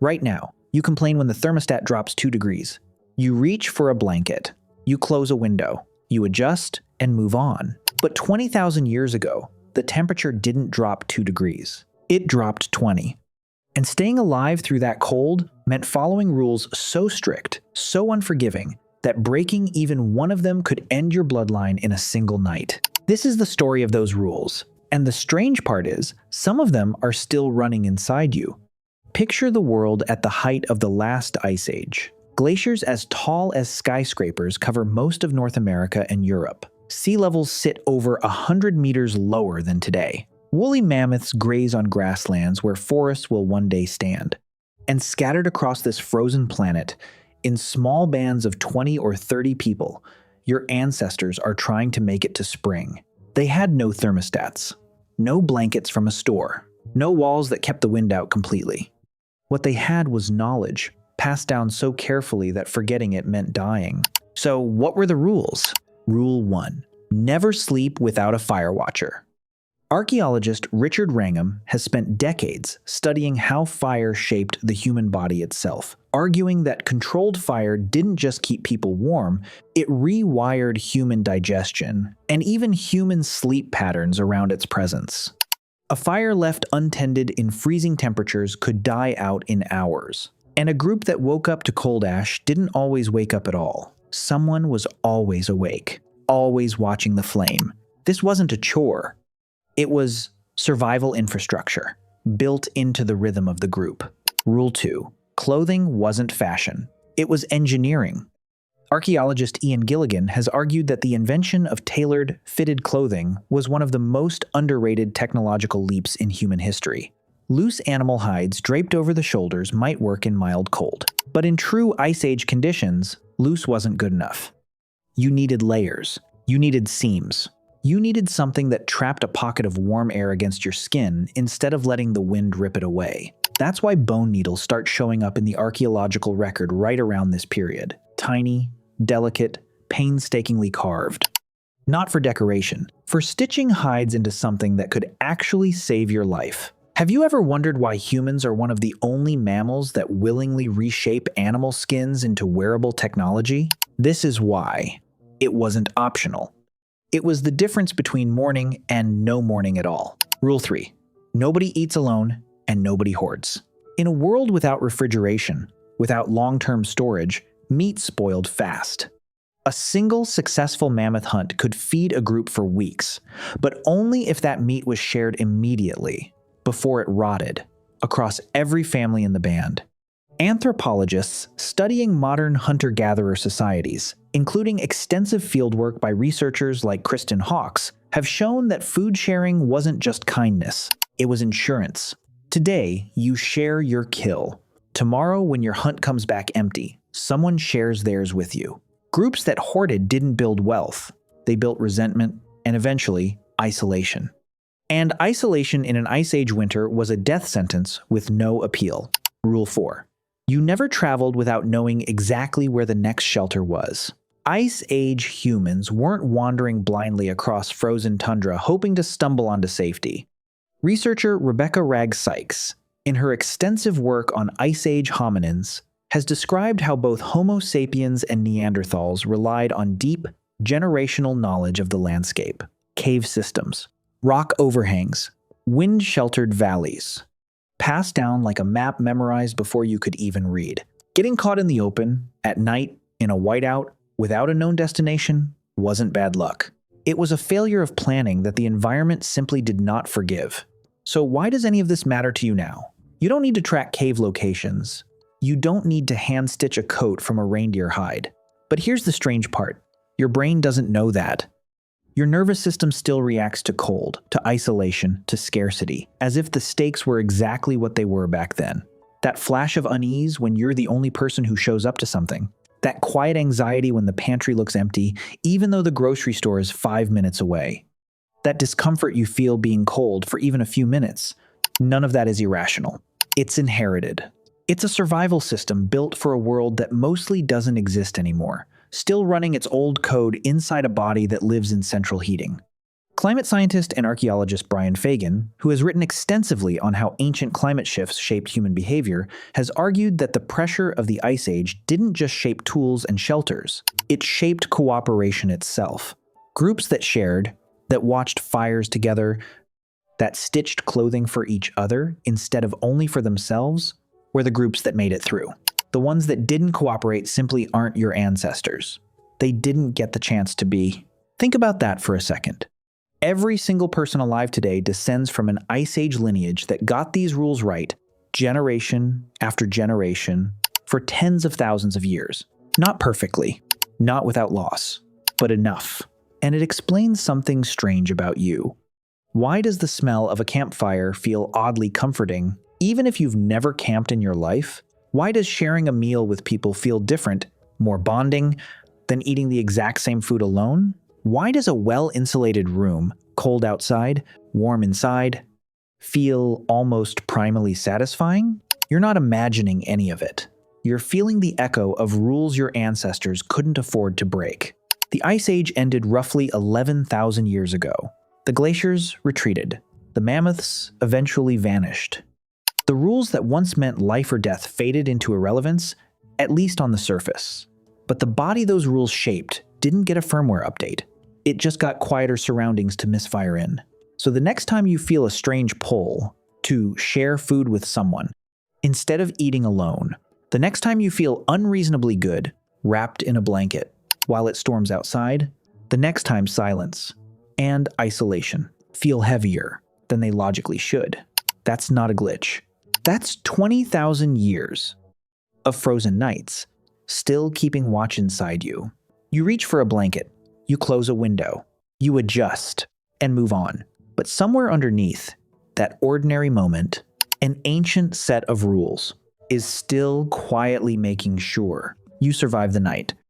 Right now, you complain when the thermostat drops 2 degrees. You reach for a blanket. You close a window. You adjust and move on. But 20,000 years ago, the temperature didn't drop 2 degrees. It dropped 20. And staying alive through that cold meant following rules so strict, so unforgiving, that breaking even one of them could end your bloodline in a single night. This is the story of those rules. And the strange part is, some of them are still running inside you. Picture the world at the height of the last ice age. Glaciers as tall as skyscrapers cover most of North America and Europe. Sea levels sit over 100 meters lower than today. Woolly mammoths graze on grasslands where forests will one day stand. And scattered across this frozen planet, in small bands of 20 or 30 people, your ancestors are trying to make it to spring. They had no thermostats, no blankets from a store, no walls that kept the wind out completely. What they had was knowledge, passed down so carefully that forgetting it meant dying. So what were the rules? Rule 1. Never sleep without a fire watcher. Archaeologist Richard Wrangham has spent decades studying how fire shaped the human body itself, arguing that controlled fire didn't just keep people warm, it rewired human digestion and even human sleep patterns around its presence. A fire left untended in freezing temperatures could die out in hours. And a group that woke up to cold ash didn't always wake up at all. Someone was always awake, always watching the flame. This wasn't a chore. It was survival infrastructure, built into the rhythm of the group. Rule 2. Clothing wasn't fashion. It was engineering. Archaeologist Ian Gilligan has argued that the invention of tailored, fitted clothing was one of the most underrated technological leaps in human history. Loose animal hides draped over the shoulders might work in mild cold. But in true Ice Age conditions, loose wasn't good enough. You needed layers. You needed seams. You needed something that trapped a pocket of warm air against your skin instead of letting the wind rip it away. That's why bone needles start showing up in the archaeological record right around this period. Tiny, delicate, painstakingly carved. Not for decoration, for stitching hides into something that could actually save your life. Have you ever wondered why humans are one of the only mammals that willingly reshape animal skins into wearable technology? This is why. It wasn't optional. It was the difference between mourning and no mourning at all. Rule 3. Nobody eats alone and nobody hoards. In a world without refrigeration, without long-term storage, meat spoiled fast. A single successful mammoth hunt could feed a group for weeks, but only if that meat was shared immediately, before it rotted, across every family in the band. Anthropologists studying modern hunter-gatherer societies, including extensive fieldwork by researchers like Kristen Hawkes, have shown that food sharing wasn't just kindness, it was insurance. Today, you share your kill. Tomorrow, when your hunt comes back empty, someone shares theirs with you. Groups that hoarded didn't build wealth. They built resentment and eventually, isolation. And isolation in an Ice Age winter was a death sentence with no appeal. Rule 4. You never traveled without knowing exactly where the next shelter was. Ice Age humans weren't wandering blindly across frozen tundra hoping to stumble onto safety. Researcher Rebecca Ragg-Sykes, in her extensive work on Ice Age hominins, has described how both Homo sapiens and Neanderthals relied on deep, generational knowledge of the landscape, cave systems, rock overhangs, wind-sheltered valleys, passed down like a map memorized before you could even read. Getting caught in the open, at night, in a whiteout, without a known destination, wasn't bad luck. It was a failure of planning that the environment simply did not forgive. So why does any of this matter to you now? You don't need to track cave locations. You don't need to hand-stitch a coat from a reindeer hide. But here's the strange part. Your brain doesn't know that. Your nervous system still reacts to cold, to isolation, to scarcity, as if the stakes were exactly what they were back then. That flash of unease when you're the only person who shows up to something. That quiet anxiety when the pantry looks empty, even though the grocery store is 5 minutes away. That discomfort you feel being cold for even a few minutes. None of that is irrational. It's inherited. It's a survival system built for a world that mostly doesn't exist anymore, still running its old code inside a body that lives in central heating. Climate scientist and archaeologist Brian Fagan, who has written extensively on how ancient climate shifts shaped human behavior, has argued that the pressure of the Ice Age didn't just shape tools and shelters, it shaped cooperation itself. Groups that shared, that watched fires together, that stitched clothing for each other instead of only for themselves, were the groups that made it through. The ones that didn't cooperate simply aren't your ancestors. They didn't get the chance to be. Think about that for a second. Every single person alive today descends from an Ice Age lineage that got these rules right generation after generation for tens of thousands of years. Not perfectly, not without loss, but enough. And it explains something strange about you. Why does the smell of a campfire feel oddly comforting, even if you've never camped in your life? Why does sharing a meal with people feel different, more bonding, than eating the exact same food alone? Why does a well-insulated room, cold outside, warm inside, feel almost primally satisfying? You're not imagining any of it. You're feeling the echo of rules your ancestors couldn't afford to break. The Ice Age ended roughly 11,000 years ago. The glaciers retreated. The mammoths eventually vanished. The rules that once meant life or death faded into irrelevance, at least on the surface. But the body those rules shaped didn't get a firmware update. It just got quieter surroundings to misfire in. So the next time you feel a strange pull to share food with someone, instead of eating alone, the next time you feel unreasonably good, wrapped in a blanket, while it storms outside, the next time silence and isolation feel heavier than they logically should. That's not a glitch. That's 20,000 years of frozen nights, still keeping watch inside you. You reach for a blanket, you close a window, you adjust, and move on. But somewhere underneath that ordinary moment, an ancient set of rules is still quietly making sure you survive the night.